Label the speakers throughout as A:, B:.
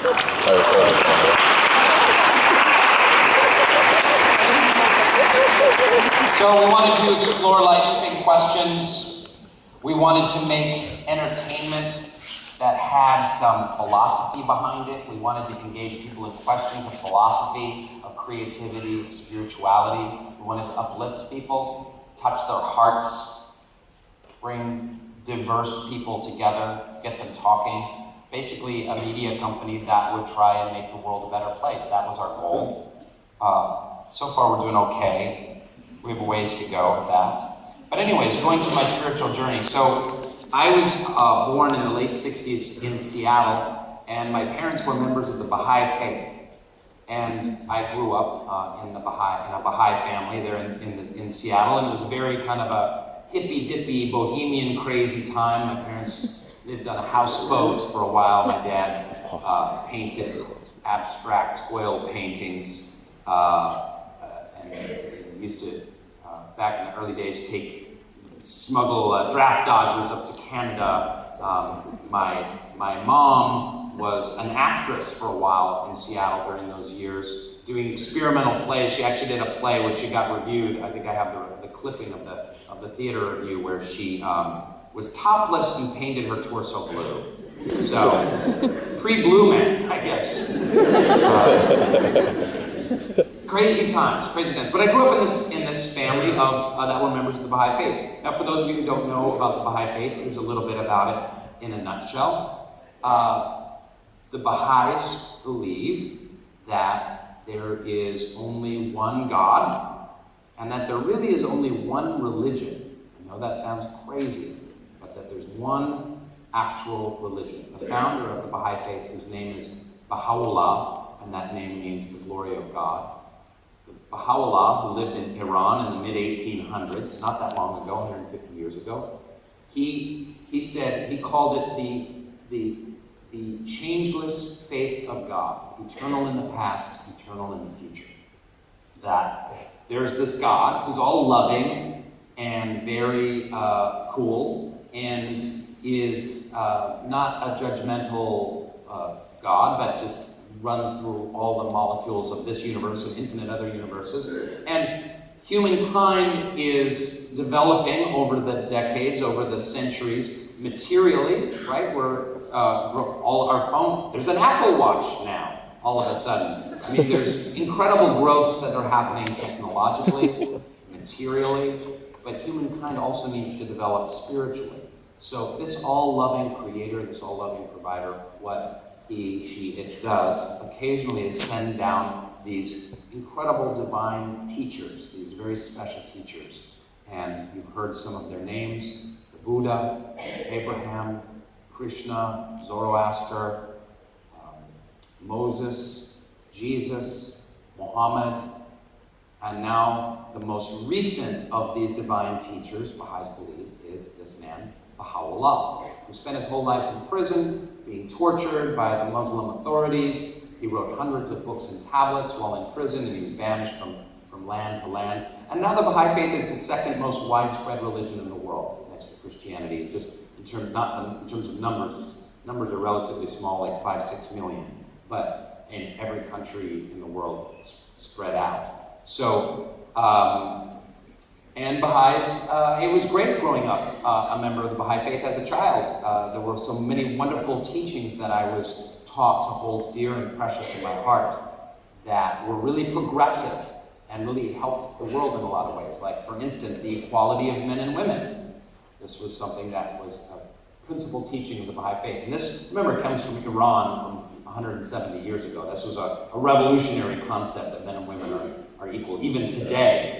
A: So we wanted to explore life's big questions. We wanted to make entertainment that had some philosophy behind it. We wanted to engage people in questions of philosophy, of creativity, of spirituality. We wanted to uplift people, touch their hearts, bring diverse people together, get them talking. Basically, a media company that would try and make the world a better place. That was our goal. So far, we're doing okay. We have a ways to go with that. But anyways, going to my spiritual journey. So I was born in the late 60s in Seattle, and my parents were members of the Baha'i faith. And I grew up in a Baha'i family there in Seattle, and it was very kind of a hippy-dippy, bohemian, crazy time. My parents lived on a houseboat for a while. My dad painted abstract oil paintings, and used to, back in the early days, smuggle draft dodgers up to Canada. My mom was an actress for a while in Seattle during those years, doing experimental plays. She actually did a play where she got reviewed. I think I have the clipping of the theater review where she was topless and painted her torso blue. So, pre-Blue Man, I guess. Crazy times. But I grew up in this family of that were members of the Baha'i faith. Now, for those of you who don't know about the Baha'i faith, here's a little bit about it in a nutshell. The Baha'is believe that there is only one God, and that there really is only one religion. I know that sounds crazy, but that there's one actual religion. The founder of the Baha'i faith, whose name is Baha'u'llah, and that name means the glory of God. Baha'u'llah, who lived in Iran in the mid-1800s, not that long ago, 150 years ago, he called it the changeless faith of God, eternal in the past, eternal in the future. That there's this God who's all loving and very cool and is not a judgmental God, but just runs through all the molecules of this universe and infinite other universes. And humankind is developing over the decades, over the centuries, materially, right? All our phone, there's an Apple Watch now, all of a sudden. I mean, there's incredible growths that are happening technologically, materially, but humankind also needs to develop spiritually. So this all-loving creator, this all-loving provider, what it does occasionally is send down these incredible divine teachers, these very special teachers. And you've heard some of their names: the Buddha, Abraham, Krishna, Zoroaster, Moses, Jesus, Muhammad, and now the most recent of these divine teachers, Baha'is believe, is this man, Baha'u'llah, who spent his whole life in prison, being tortured by the Muslim authorities. He wrote hundreds of books and tablets while in prison, and he was banished from land to land. And now the Baha'i faith is the second most widespread religion in the world, next to Christianity. Just not in terms of numbers are relatively small, like 5-6 million, but in every country in the world spread out. So, and Baha'is, it was great growing up a member of the Baha'i faith as a child. There were so many wonderful teachings that I was taught to hold dear and precious in my heart that were really progressive and really helped the world in a lot of ways. Like, for instance, the equality of men and women. This was something that was a principal teaching of the Baha'i faith. And this, remember, comes from Iran from 170 years ago. This was a revolutionary concept that men and women are equal. Even today,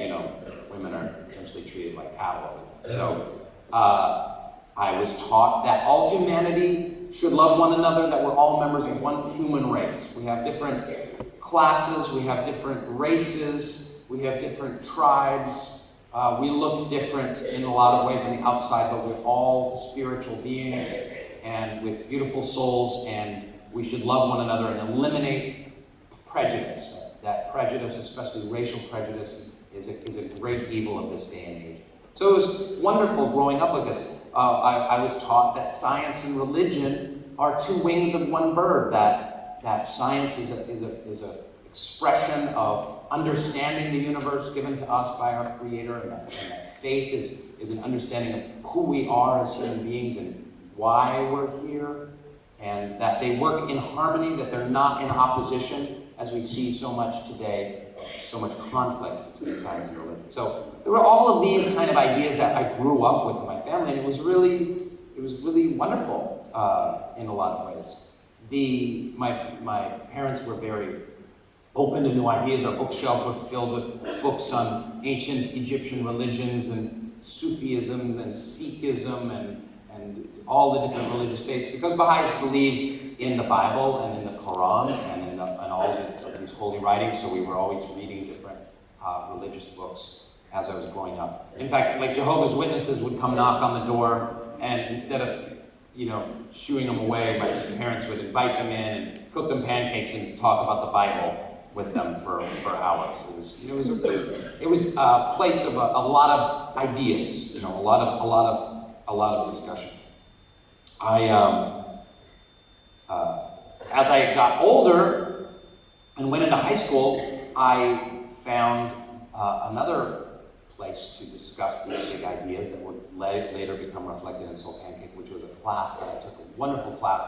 A: women are essentially treated like cattle. So I was taught that all humanity should love one another, that we're all members of one human race. We have different classes, we have different races, we have different tribes. We look different in a lot of ways on the outside, but we're all spiritual beings and with beautiful souls, and we should love one another and eliminate prejudice. That prejudice, especially racial prejudice, is a great evil of this day and age. So it was wonderful growing up with this. I was taught that science and religion are two wings of one bird, that that science is a expression of understanding the universe given to us by our Creator, and that faith is an understanding of who we are as human beings and why we're here, and that they work in harmony, that they're not in opposition, as we see so much today, so much conflict between science and religion. So there were all of these kind of ideas that I grew up with in my family, and it was really wonderful in a lot of ways. My parents were very open to new ideas. Our bookshelves were filled with books on ancient Egyptian religions and Sufism and Sikhism and all the different religious faiths, because Baha'is believe in the Bible and in the Quran and in all of these holy writings, so we were always reading different religious books as I was growing up. In fact, like Jehovah's Witnesses would come knock on the door, and instead of shooing them away, my parents would invite them in and cook them pancakes and talk about the Bible with them for hours. It was a place of a lot of ideas, a lot of discussion. As I got older and went into high school, I found another place to discuss these big ideas that would later become reflected in Soul Pancake, which was a class that I took, a wonderful class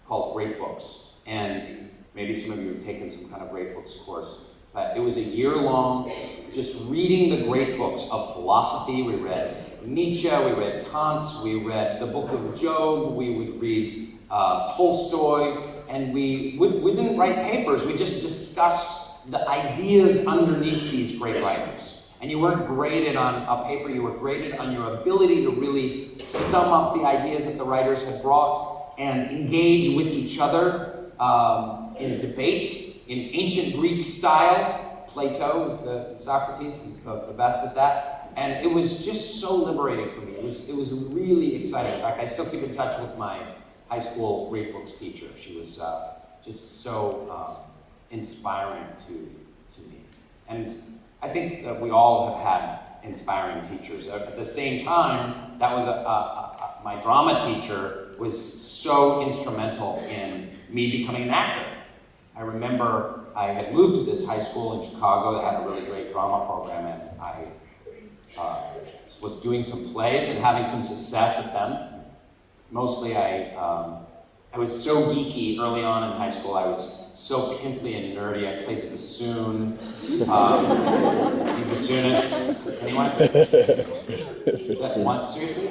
A: called Great Books. And maybe some of you have taken some kind of Great Books course, but it was a year-long just reading the great books of philosophy. We read Nietzsche, we read Kant, we read the Book of Job, we would read Tolstoy, and we didn't write papers, we just discussed the ideas underneath these great writers. And you weren't graded on a paper, you were graded on your ability to really sum up the ideas that the writers had brought and engage with each other in debate, in ancient Greek style. Plato was Socrates, the best at that. And it was just so liberating for me. It was really exciting. In fact, I still keep in touch with my high school Great Books teacher. She was just so inspiring to me. And I think that we all have had inspiring teachers. At the same time, that was my drama teacher was so instrumental in me becoming an actor. I remember I had moved to this high school in Chicago that had a really great drama program, and I was doing some plays and having some success at them. Mostly I was so geeky early on in high school. I was so pimply and nerdy. I played the bassoon. The bassoonist. Anyone? That one? Seriously?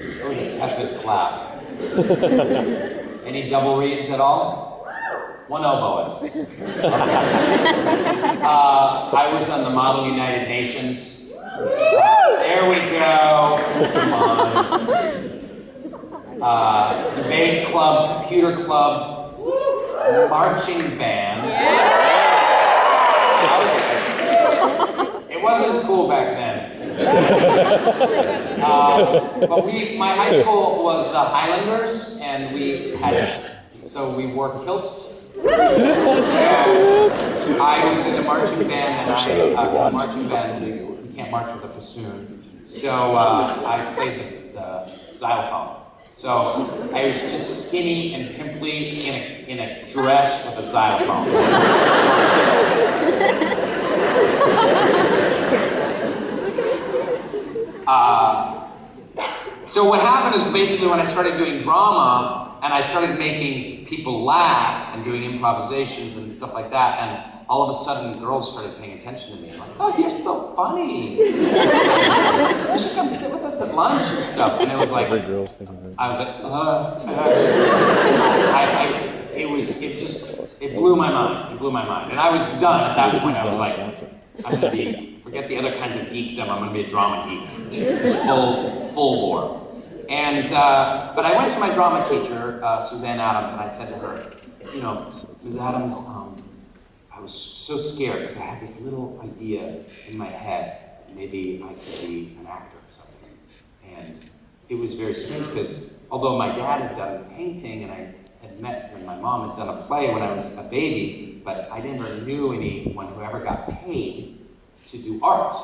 A: It was a tepid clap. Any double reeds at all? One oboist. Okay. I was on the Model United Nations. There we go. Come on. Debate club, computer club, marching band. It wasn't as cool back then. But my high school was the Highlanders, and we had, so we wore kilts. I was in the marching band, and marching band, you can't march with a bassoon. So I played the xylophone. So I was just skinny and pimply in a dress with a xylophone. So what happened is basically when I started doing drama and I started making people laugh and doing improvisations and stuff like that, and all of a sudden girls started paying attention to me. I'm like, oh, you're so funny. You should come sit with us at lunch and stuff. And it was like, I was like, it blew my mind. It blew my mind. And I was done at that point. I was like, I'm gonna be, forget the other kinds of geekdom, I'm gonna be a drama geek. It was full bore. And, but I went to my drama teacher, Suzanne Adams, and I said to her, Ms. Adams, I was so scared because I had this little idea in my head, maybe I could be an actor or something. And it was very strange because although my dad had done painting and I had met when my mom had done a play when I was a baby, but I never knew anyone who ever got paid to do art.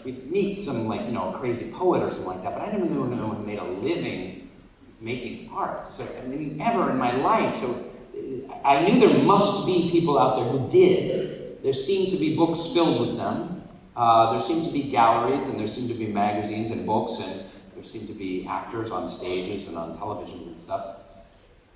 A: We'd meet some crazy poet or something like that, but I never knew anyone who made a living making art, so ever in my life. So I knew there must be people out there who did. There seemed to be books filled with them. There seemed to be galleries, and there seemed to be magazines and books, and there seemed to be actors on stages and on televisions and stuff.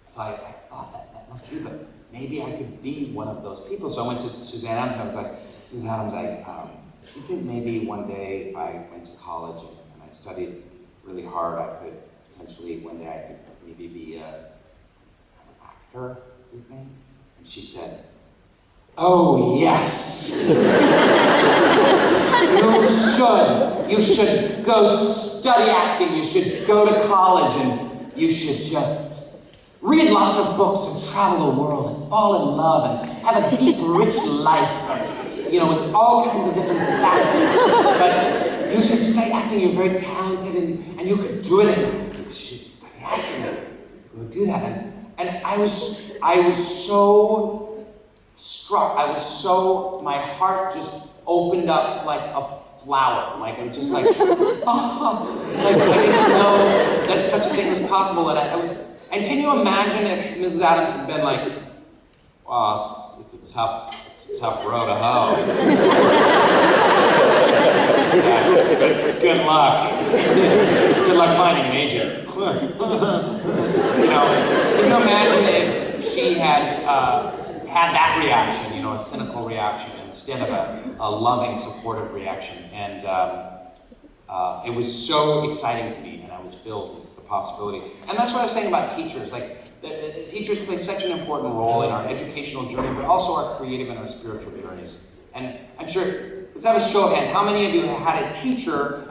A: So I thought that must be, but maybe I could be one of those people. So I went to Suzanne Adams, and I was like, Suzanne Adams, you think maybe one day if I went to college and I studied really hard, I could potentially, one day I could maybe be an actor, you think? And she said, oh yes! You should go study acting, you should go to college, and you should just read lots of books and travel the world and fall in love and have a deep, rich life that's, with all kinds of different facets. But you should study acting, you're very talented and you could do it, and you should study acting and you would do that. And I was so struck, my heart just opened up like a flower, like it was just like, oh, like I didn't know that such a thing was possible. And can you imagine if Mrs. Adams had been like, well, it's a tough road to hoe. Yeah, good luck. Good luck finding an agent. Can you imagine if she had had that reaction, a cynical reaction instead of a loving, supportive reaction? And it was so exciting to me, and I was filled with the possibilities. And that's what I was saying about teachers. Like, the teachers play such an important role in our educational journey, but also our creative and our spiritual journeys. And I'm sure, let's have a show of hands. How many of you had a teacher